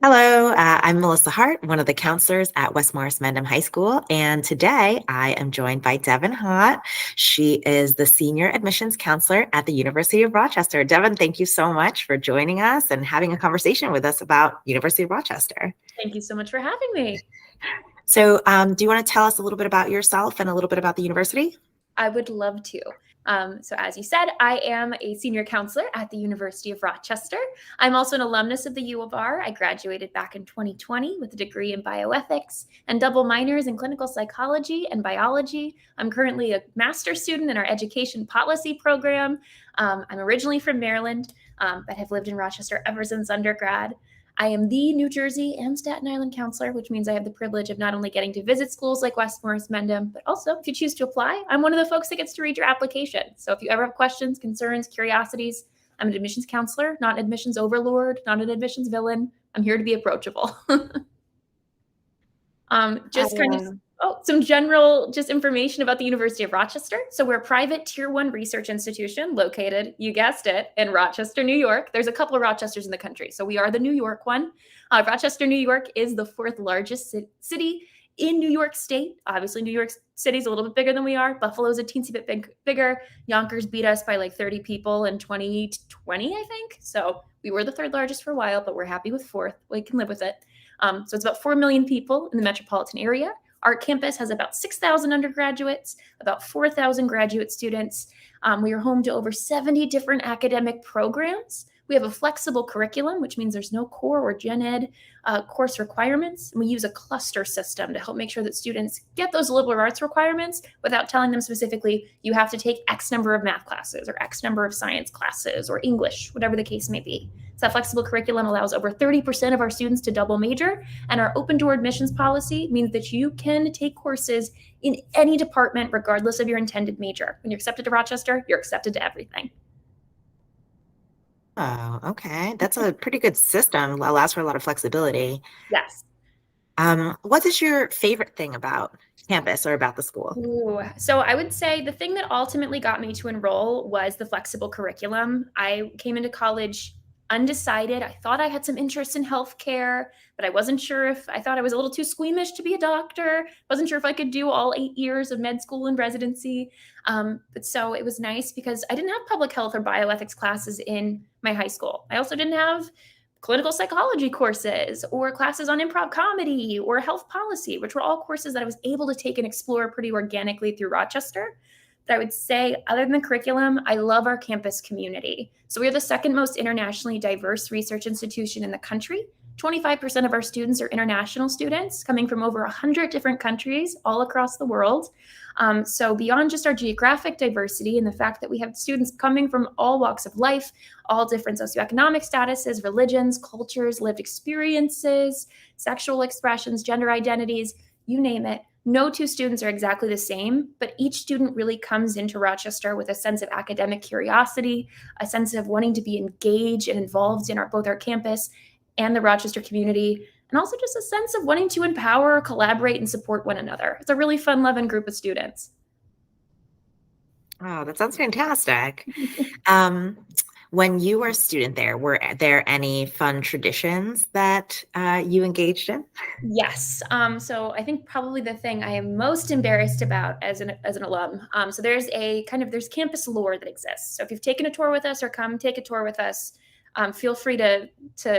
Hello, I'm Melissa Hart, one of the counselors at West Morris Mendham High School, and today I am joined by Devin Hott. She is the senior admissions counselor at the University of Rochester. Devin, thank you so much for joining us and having a conversation with us about University of Rochester. Thank you so much for having me. So, do you want to tell us a little bit about yourself and a little bit about the university? I would love to. So as you said, I am a senior counselor at the University of Rochester. I'm also an alumnus of the U of R. I graduated back in 2020 with a degree in bioethics and double minors in clinical psychology and biology. I'm currently a master's student in our education policy program. I'm originally from Maryland, but have lived in Rochester ever since undergrad. I am the New Jersey and Staten Island counselor, which means I have the privilege of not only getting to visit schools like West Morris Mendham, but also if you choose to apply, I'm one of the folks that gets to read your application. So if you ever have questions, concerns, curiosities, I'm an admissions counselor, not an admissions overlord, not an admissions villain. I'm here to be approachable. Some general information about the University of Rochester. So we're a private tier 1 research institution located, you guessed it, in Rochester, New York. There's a couple of Rochesters in the country. So we are the New York one. Rochester, New York is the 4th largest city in New York State. Obviously, New York City is a little bit bigger than we are. Buffalo's a teensy bit bigger. Yonkers beat us by like 30 people in 2020, I think. So we were the 3rd largest for a while, but we're happy with 4th. We can live with it. So it's about 4 million people in the metropolitan area. Our campus has about 6,000 undergraduates, about 4,000 graduate students. We are home to over 70 different academic programs. We have a flexible curriculum, which means there's no core or gen ed course requirements. And we use a cluster system to help make sure that students get those liberal arts requirements without telling them specifically, you have to take X number of math classes or X number of science classes or English, whatever the case may be. So that flexible curriculum allows over 30% of our students to double major, and our open door admissions policy means that you can take courses in any department regardless of your intended major. When you're accepted to Rochester, you're accepted to everything. Oh, okay. That's a pretty good system. Allows for a lot of flexibility. Yes. What is your favorite thing about campus or about the school? Ooh. So I would say the thing that ultimately got me to enroll was the flexible curriculum. I came into college undecided. I thought I had some interest in healthcare, but I wasn't sure if I thought I was a little too squeamish to be a doctor. Wasn't sure if I could do all 8 years of med school and residency. But so it was nice because I didn't have public health or bioethics classes in my high school. I also didn't have clinical psychology courses or classes on improv comedy or health policy, which were all courses that I was able to take and explore pretty organically through Rochester. But I would say, other than the curriculum, I love our campus community. So we are the second most internationally diverse research institution in the country. 25% of our students are international students coming from over 100 different countries all across the world. So beyond just our geographic diversity and the fact that we have students coming from all walks of life, all different socioeconomic statuses, religions, cultures, lived experiences, sexual expressions, gender identities, you name it, no two students are exactly the same, but each student really comes into Rochester with a sense of academic curiosity, a sense of wanting to be engaged and involved in both our campus and the Rochester community, and also just a sense of wanting to empower, collaborate, and support one another. It's a really fun, loving group of students. Oh, that sounds fantastic. When you were a student there, were there any fun traditions that you engaged in? Yes. So I think probably the thing I am most embarrassed about as an alum. So there's there's campus lore that exists. So if you've taken a tour with us or come take a tour with us, feel free to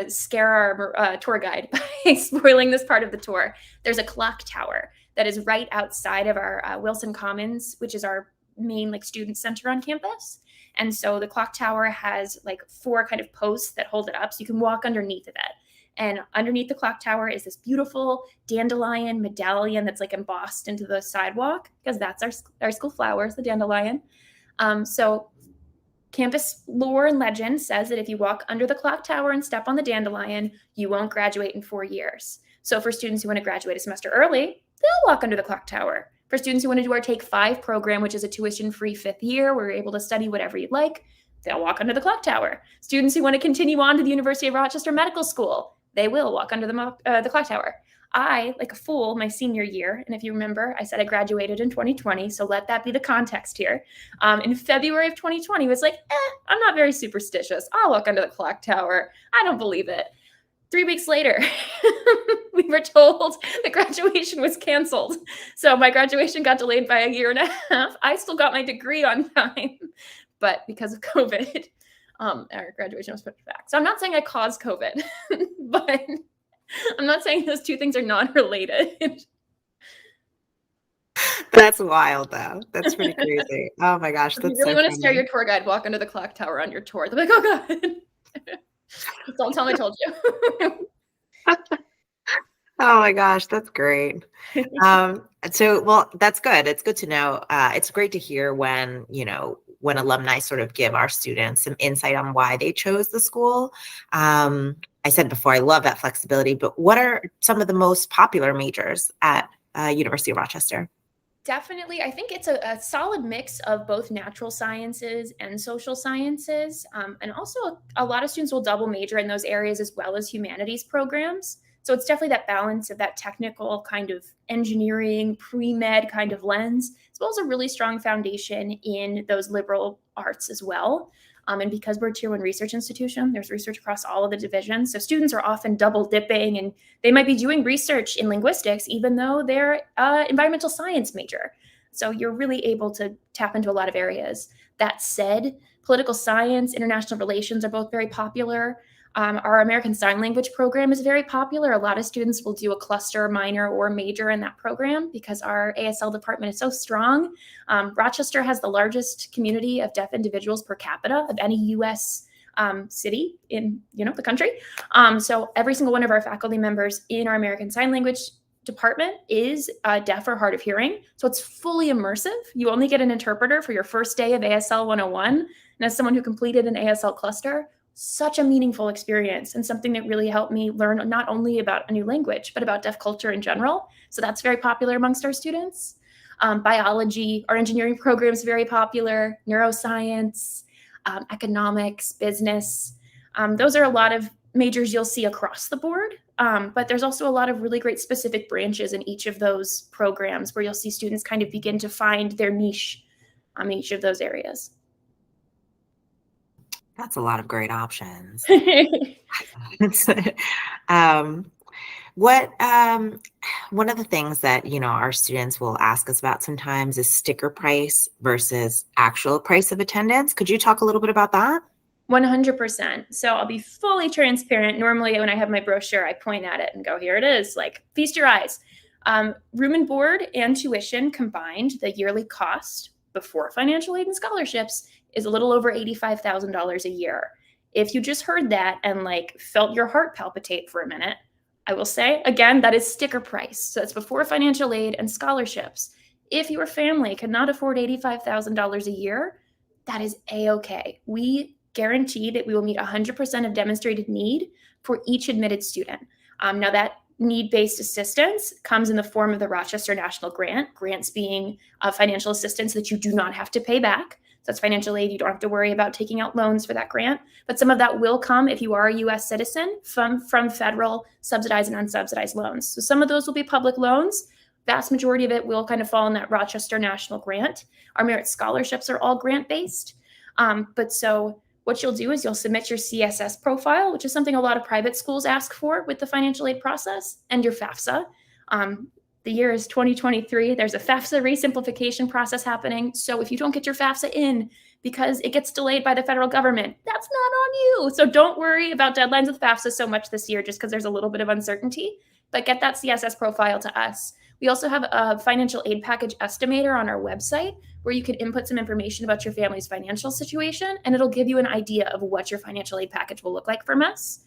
scare our tour guide by spoiling this part of the tour. There's a clock tower that is right outside of our Wilson Commons, which is our main student center on campus. And so the clock tower has 4 kind of posts that hold it up, so you can walk underneath of it. And underneath the clock tower is this beautiful dandelion medallion that's embossed into the sidewalk, because that's our school flowers, the dandelion. So campus lore and legend says that if you walk under the clock tower and step on the dandelion, you won't graduate in 4 years. So for students who want to graduate a semester early, they'll walk under the clock tower. For students who want to do our Take 5 program, which is a tuition-free 5th year, where you're able to study whatever you'd like, they'll walk under the clock tower. Students who want to continue on to the University of Rochester Medical School, they will walk under the clock tower. I, like a fool, my senior year, and if you remember, I said I graduated in 2020, so let that be the context here. In February of 2020, was I'm not very superstitious. I'll walk under the clock tower. I don't believe it. 3 weeks later, we were told the graduation was canceled. So my graduation got delayed by a year and a half. I still got my degree on time, but because of COVID, our graduation was pushed back. So I'm not saying I caused COVID, but I'm not saying those two things are non-related. That's wild, though. That's pretty crazy. Oh my gosh, If you that's really so want to scare funny. your tour guide, walk under the clock tower on your tour. They'll be like, oh God. Don't tell them I told Oh my gosh, that's great. you. Well, that's good. It's good to know. It's great to hear when, when alumni sort of give our students some insight on why they chose the school. I said before, I love that flexibility, but what are some of the most popular majors at University of Rochester? Definitely. I think it's a solid mix of both natural sciences and social sciences. And also, a lot of students will double major in those areas as well as humanities programs. So it's definitely that balance of that technical kind of engineering, pre med kind of lens, as well as a really strong foundation in those liberal arts as well. And because we're a tier one research institution, there's research across all of the divisions. So students are often double dipping and they might be doing research in linguistics, even though they're environmental science major. So you're really able to tap into a lot of areas. That said, political science, international relations are both very popular. Our American Sign Language program is very popular. A lot of students will do a cluster, minor, or major in that program because our ASL department is so strong. Rochester has the largest community of deaf individuals per capita of any U.S. City in the country. So every single one of our faculty members in our American Sign Language department is deaf or hard of hearing. So it's fully immersive. You only get an interpreter for your first day of ASL 101. And as someone who completed an ASL cluster, such a meaningful experience and something that really helped me learn not only about a new language, but about deaf culture in general. So that's very popular amongst our students. Biology, our engineering program is very popular, neuroscience, economics, business. Those are a lot of majors you'll see across the board, but there's also a lot of really great specific branches in each of those programs where you'll see students kind of begin to find their niche in each of those areas. That's a lot of great options. um, what one of the things that our students will ask us about sometimes is sticker price versus actual price of attendance. Could you talk a little bit about that? 100%. So I'll be fully transparent. Normally, when I have my brochure, I point at it and go, here it is, like, feast your eyes. Room and board and tuition combined, the yearly cost before financial aid and scholarships is a little over $85,000 a year. If you just heard that and felt your heart palpitate for a minute, I will say, again, that is sticker price. So that's before financial aid and scholarships. If your family cannot afford $85,000 a year, that is A-okay. We guarantee that we will meet 100% of demonstrated need for each admitted student. Now that need-based assistance comes in the form of the Rochester National Grant, grants being financial assistance that you do not have to pay back. So that's financial aid. You don't have to worry about taking out loans for that grant. But some of that will come if you are a U.S. citizen from federal subsidized and unsubsidized loans. So some of those will be public loans. Vast majority of it will kind of fall in that Rochester National Grant. Our merit scholarships are all grant-based. But so what you'll do is you'll submit your CSS profile, which is something a lot of private schools ask for with the financial aid process, and your FAFSA. The year is 2023. There's a FAFSA resimplification process happening. So if you don't get your FAFSA in because it gets delayed by the federal government, that's not on you. So don't worry about deadlines with FAFSA so much this year just because there's a little bit of uncertainty, but get that CSS profile to us. We also have a financial aid package estimator on our website where you can input some information about your family's financial situation, and it'll give you an idea of what your financial aid package will look like from us.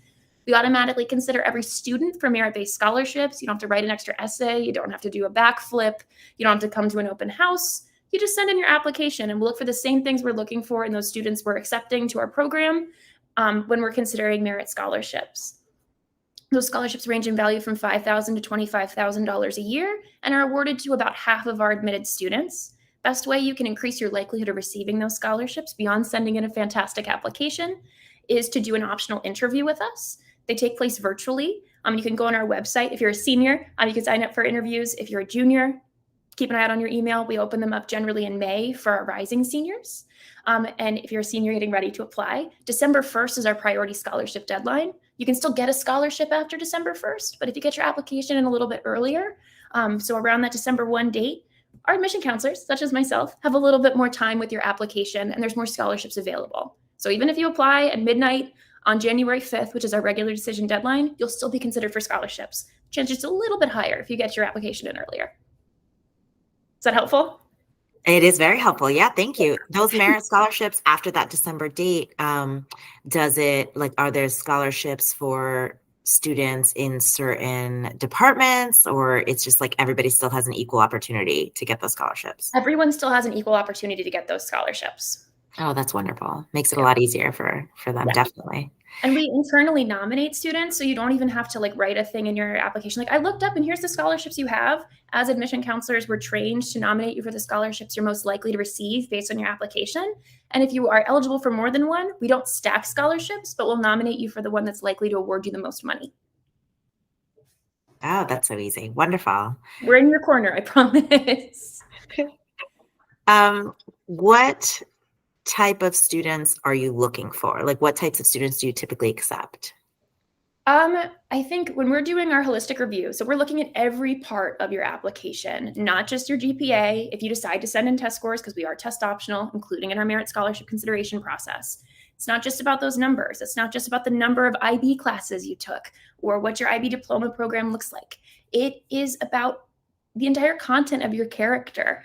We automatically consider every student for merit-based scholarships. You don't have to write an extra essay. You don't have to do a backflip. You don't have to come to an open house. You just send in your application, and we'll look for the same things we're looking for in those students we're accepting to our program when we're considering merit scholarships. Those scholarships range in value from $5,000 to $25,000 a year and are awarded to about half of our admitted students. Best way you can increase your likelihood of receiving those scholarships beyond sending in a fantastic application is to do an optional interview with us. They take place virtually. You can go on our website. If you're a senior, you can sign up for interviews. If you're a junior, keep an eye out on your email. We open them up generally in May for our rising seniors. And if you're a senior getting ready to apply, December 1st is our priority scholarship deadline. You can still get a scholarship after December 1st, but if you get your application in a little bit earlier, so around that December 1 date, our admission counselors, such as myself, have a little bit more time with your application and there's more scholarships available. So even if you apply at midnight on January 5th, which is our regular decision deadline, you'll still be considered for scholarships. Chances a little bit higher if you get your application in earlier. Is that helpful? It is very helpful. Yeah, thank you. Those merit scholarships after that December date, are there scholarships for students in certain departments, or it's just like everybody still has an equal opportunity to get those scholarships? Everyone still has an equal opportunity to get those scholarships. Oh, that's wonderful. Makes it a Yeah. lot easier for them, Yeah. definitely. And we internally nominate students, so you don't even have to like write a thing in your application. Like, I looked up and here's the scholarships you have. As admission counselors, we're trained to nominate you for the scholarships you're most likely to receive based on your application. And if you are eligible for more than one, we don't stack scholarships, but we'll nominate you for the one that's likely to award you the most money. Oh, that's so easy. Wonderful. We're in your corner, I promise. What type of students are you looking for? Like, what types of students do you typically accept? I think when we're doing our holistic review, so we're looking at every part of your application, not just your GPA. If you decide to send in test scores, because we are test optional, including in our merit scholarship consideration process, it's not just about those numbers. It's not just about the number of IB classes you took or what your IB diploma program looks like. It is about the entire content of your character,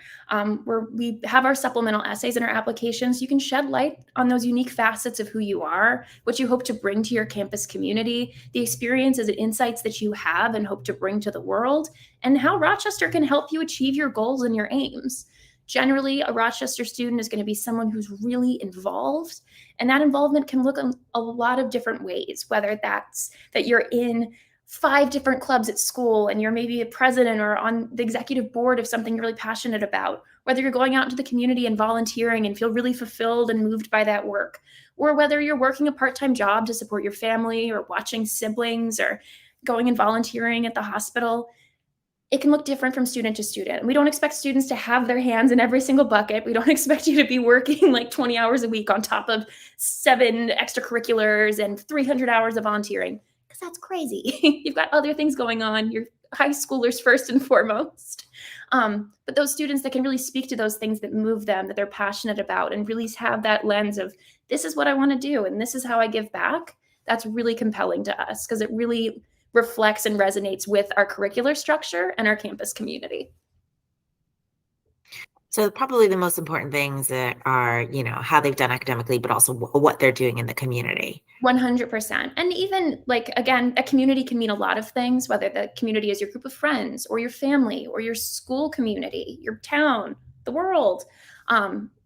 where we have our supplemental essays in our applications. You can shed light on those unique facets of who you are, what you hope to bring to your campus community, the experiences and insights that you have and hope to bring to the world, and how Rochester can help you achieve your goals and your aims. Generally, a Rochester student is going to be someone who's really involved, and that involvement can look a lot of different ways, whether that's that you're in 5 different clubs at school and you're maybe a president or on the executive board of something you're really passionate about, whether you're going out into the community and volunteering and feel really fulfilled and moved by that work, or whether you're working a part-time job to support your family or watching siblings or going and volunteering at the hospital. It can look different from student to student. We don't expect students to have their hands in every single bucket. We don't expect you to be working like 20 hours a week on top of 7 extracurriculars and 300 hours of volunteering, because that's crazy. You've got other things going on. You're high schoolers first and foremost. But those students that can really speak to those things that move them, that they're passionate about, and really have that lens of, this is what I want to do and this is how I give back, that's really compelling to us because it really reflects and resonates with our curricular structure and our campus community. So probably the most important things that are, how they've done academically, but also what they're doing in the community. 100%. And even like, again, a community can mean a lot of things, whether the community is your group of friends or your family or your school community, your town, the world.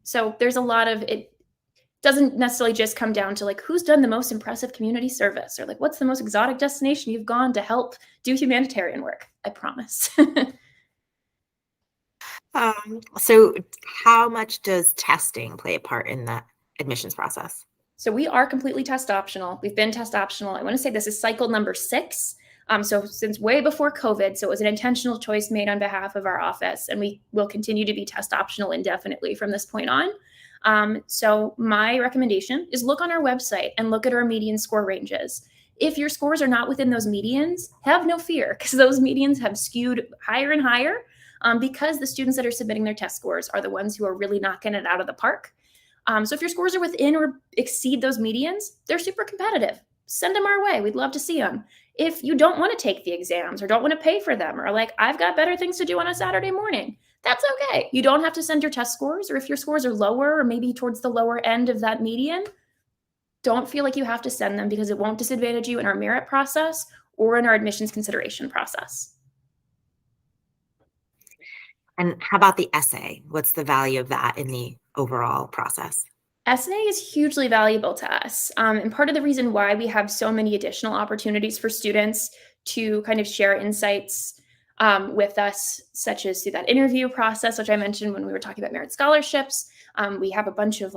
So there's a lot of it. Doesn't necessarily just come down to like who's done the most impressive community service or like what's the most exotic destination you've gone to help do humanitarian work. I promise. So how much does testing play a part in that admissions process? So we are completely test optional. We've been test optional. I want to say this is cycle number 6. So since way before COVID, so it was an intentional choice made on behalf of our office, and we will continue to be test optional indefinitely from this point on. So my recommendation is look on our website and look at our median score ranges. If your scores are not within those medians, have no fear, because those medians have skewed higher and higher, because the students that are submitting their test scores are the ones who are really knocking it out of the park. So if your scores are within or exceed those medians, they're super competitive. Send them our way. We'd love to see them. If you don't want to take the exams or don't want to pay for them, or like, I've got better things to do on a Saturday morning, that's okay. You don't have to send your test scores, or if your scores are lower or maybe towards the lower end of that median, don't feel like you have to send them, because it won't disadvantage you in our merit process or in our admissions consideration process. And how about the essay? What's the value of that in the overall process? Essay is hugely valuable to us. And part of the reason why we have so many additional opportunities for students to kind of share insights with us, such as through that interview process, which I mentioned when we were talking about merit scholarships. We have a bunch of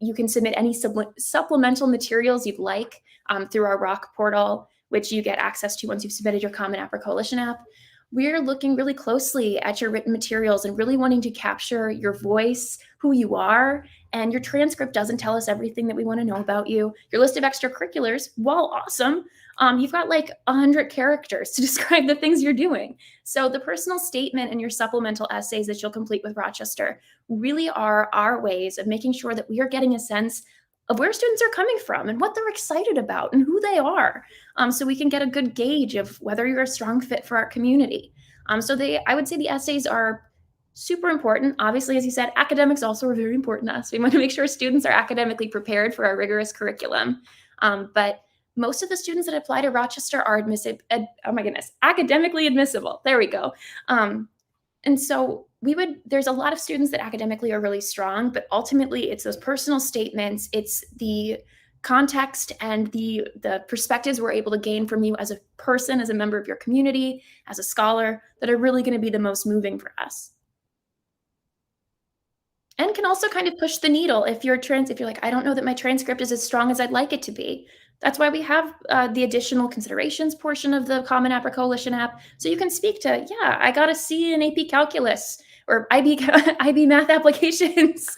you can submit any supplemental materials you'd like through our ROC portal, which you get access to once you've submitted your Common App or Coalition app. we're looking really closely at your written materials and really wanting to capture your voice, who you are, and your transcript doesn't tell us everything that we want to know about you. Your list of extracurriculars, while awesome, you've got like 100 characters to describe the things you're doing. So the personal statement and your supplemental essays that you'll complete with Rochester really are our ways of making sure that we are getting a sense of where students are coming from and what they're excited about and who they are, so we can get a good gauge of whether you're a strong fit for our community. I would say the essays are super important. Obviously, as you said, academics also are very important to us. We want to make sure students are academically prepared for our rigorous curriculum. But most of the students that apply to Rochester are academically admissible. There we go. And so there's a lot of students that academically are really strong, but ultimately it's those personal statements, it's the context and the perspectives we're able to gain from you as a person, as a member of your community, as a scholar, that are really going to be the most moving for us. And can also kind of push the needle if you're like, I don't know that my transcript is as strong as I'd like it to be. That's why we have the additional considerations portion of the Common App or Coalition app. So you can speak to, yeah, I got a C in AP Calculus or IB Math Applications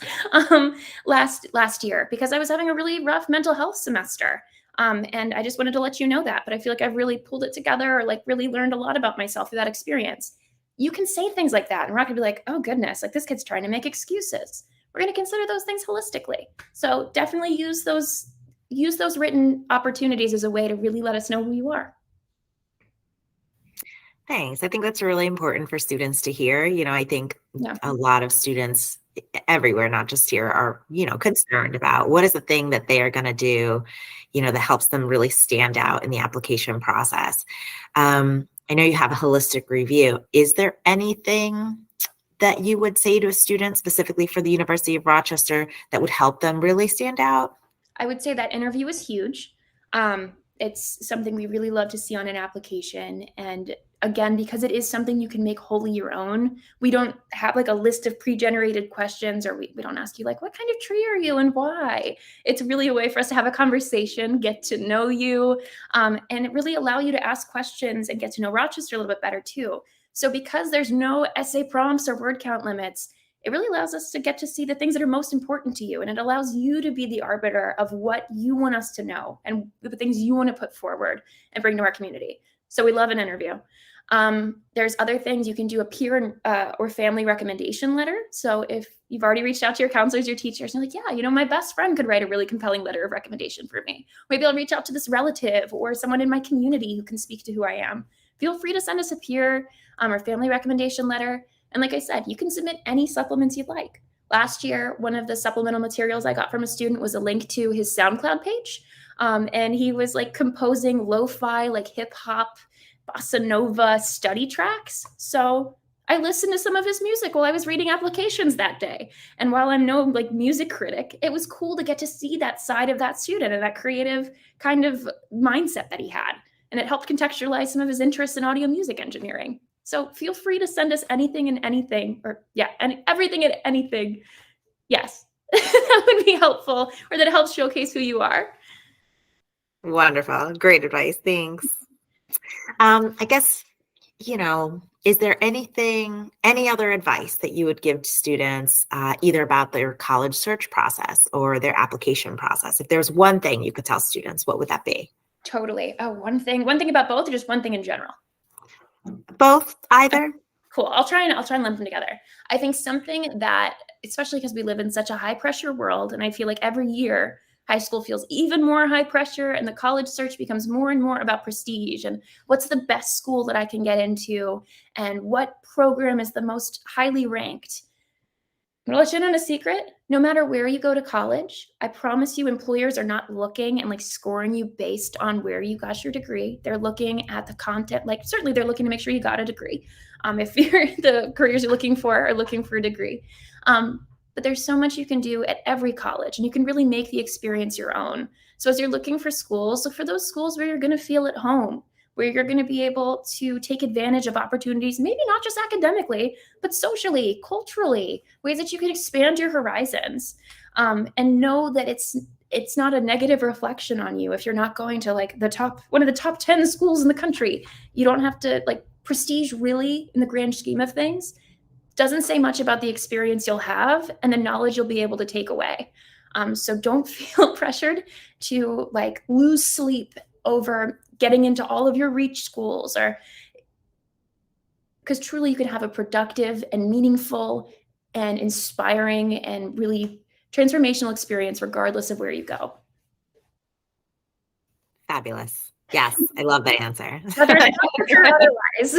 last year because I was having a really rough mental health semester. And I just wanted to let you know that. But I feel like I've really pulled it together or like really learned a lot about myself through that experience. You can say things like that. And we're not going to be like, oh, goodness, like this kid's trying to make excuses. We're going to consider those things holistically. So definitely use those written opportunities as a way to really let us know who you are. Thanks. I think that's really important for students to hear. I think Yeah. a lot of students everywhere, not just here, are, concerned about what is the thing that they are going to do, that helps them really stand out in the application process. I know you have a holistic review. Is there anything that you would say to a student specifically for the University of Rochester that would help them really stand out? I would say that interview is huge. It's something we really love to see on an application. And again, because it is something you can make wholly your own, we don't have like a list of pre-generated questions, or we don't ask you like, what kind of tree are you and why? It's really a way for us to have a conversation, get to know you, and it really allow you to ask questions and get to know Rochester a little bit better too. So because there's no essay prompts or word count limits, it really allows us to get to see the things that are most important to you. And it allows you to be the arbiter of what you want us to know and the things you want to put forward and bring to our community. So we love an interview. There's other things you can do, a peer or family recommendation letter. So if you've already reached out to your counselors, your teachers, and you're like, yeah, my best friend could write a really compelling letter of recommendation for me. Maybe I'll reach out to this relative or someone in my community who can speak to who I am. Feel free to send us a peer or family recommendation letter. And like I said, you can submit any supplements you'd like. Last year, one of the supplemental materials I got from a student was a link to his SoundCloud page. And he was like composing lo-fi, like hip hop, bossa nova study tracks. So I listened to some of his music while I was reading applications that day. And while I'm no like music critic, it was cool to get to see that side of that student and that creative kind of mindset that he had. And it helped contextualize some of his interests in audio music engineering. So feel free to send us anything and anything, or everything and anything. Yes, that would be helpful, or that helps showcase who you are. Wonderful. Great advice. Thanks. I guess, is there any other advice that you would give to students, either about their college search process or their application process? If there's one thing you could tell students, what would that be? Totally. Oh, one thing about both, or just one thing in general? Both, either. Cool. I'll try and lump them together. I think something that, especially because we live in such a high pressure world, and I feel like every year high school feels even more high pressure, and the college search becomes more and more about prestige and what's the best school that I can get into and what program is the most highly ranked. I'm gonna let you in on a secret. No matter where you go to college, I promise you employers are not looking and like scoring you based on where you got your degree. They're looking at the content. Like certainly they're looking to make sure you got a degree. If the careers you're looking for are looking for a degree. But there's so much you can do at every college, and you can really make the experience your own. So as you're looking for schools, look for those schools where you're going to feel at home, where you're going to be able to take advantage of opportunities, maybe not just academically, but socially, culturally, ways that you can expand your horizons, and know that it's not a negative reflection on you if you're not going to like one of the top 10 schools in the country. You don't have to like prestige really, in the grand scheme of things, doesn't say much about the experience you'll have and the knowledge you'll be able to take away. So don't feel pressured to like lose sleep over getting into all of your reach schools, or because truly you can have a productive and meaningful and inspiring and really transformational experience regardless of where you go. Fabulous. Yes, I love that answer. Whether otherwise.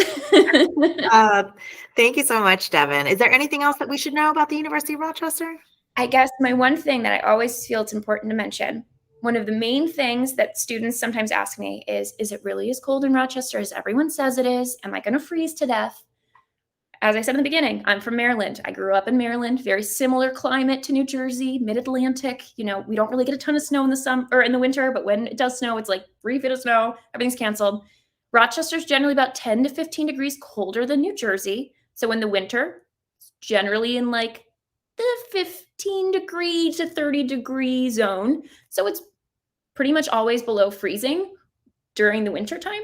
Thank you so much, Devin. Is there anything else that we should know about the University of Rochester? I guess my one thing that I always feel it's important to mention, one of the main things that students sometimes ask me is it really as cold in Rochester as everyone says it is? Am I going to freeze to death? As I said in the beginning, I'm from Maryland. I grew up in Maryland, very similar climate to New Jersey, mid-Atlantic. You know, we don't really get a ton of snow in the summer or in the winter, but when it does snow, it's like 3 feet of snow, everything's canceled. Rochester's generally about 10 to 15 degrees colder than New Jersey. So in the winter, it's generally in like the 15 degree to 30 degree zone. So it's pretty much always below freezing during the winter time.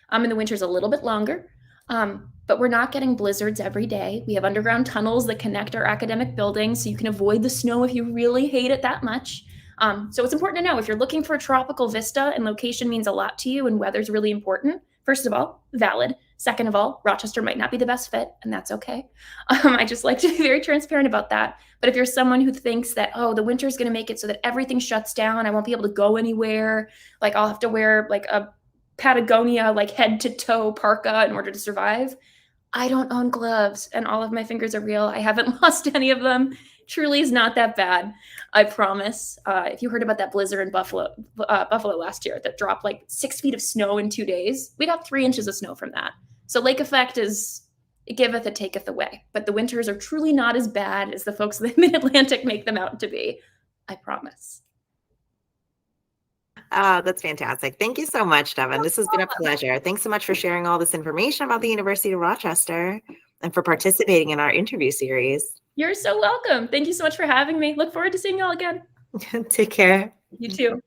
And the winter's a little bit longer. But we're not getting blizzards every day. We have underground tunnels that connect our academic buildings, so you can avoid the snow if you really hate it that much. So it's important to know if you're looking for a tropical vista and location means a lot to you and weather's really important. First of all, valid. Second of all, Rochester might not be the best fit, and that's okay. I just like to be very transparent about that. But if you're someone who thinks that, oh, the winter is going to make it so that everything shuts down, I won't be able to go anywhere, like I'll have to wear like a Patagonia, like head to toe parka in order to survive. I don't own gloves and all of my fingers are real. I haven't lost any of them. Truly is not that bad. I promise. If you heard about that blizzard in Buffalo last year that dropped like 6 feet of snow in 2 days, we got 3 inches of snow from that. So lake effect is, it giveth, it taketh away. But the winters are truly not as bad as the folks in the mid-Atlantic make them out to be. I promise. Oh, that's fantastic. Thank you so much, Devin. This has been a pleasure. Thanks so much for sharing all this information about the University of Rochester and for participating in our interview series. You're so welcome. Thank you so much for having me. Look forward to seeing y'all again. Take care. You too.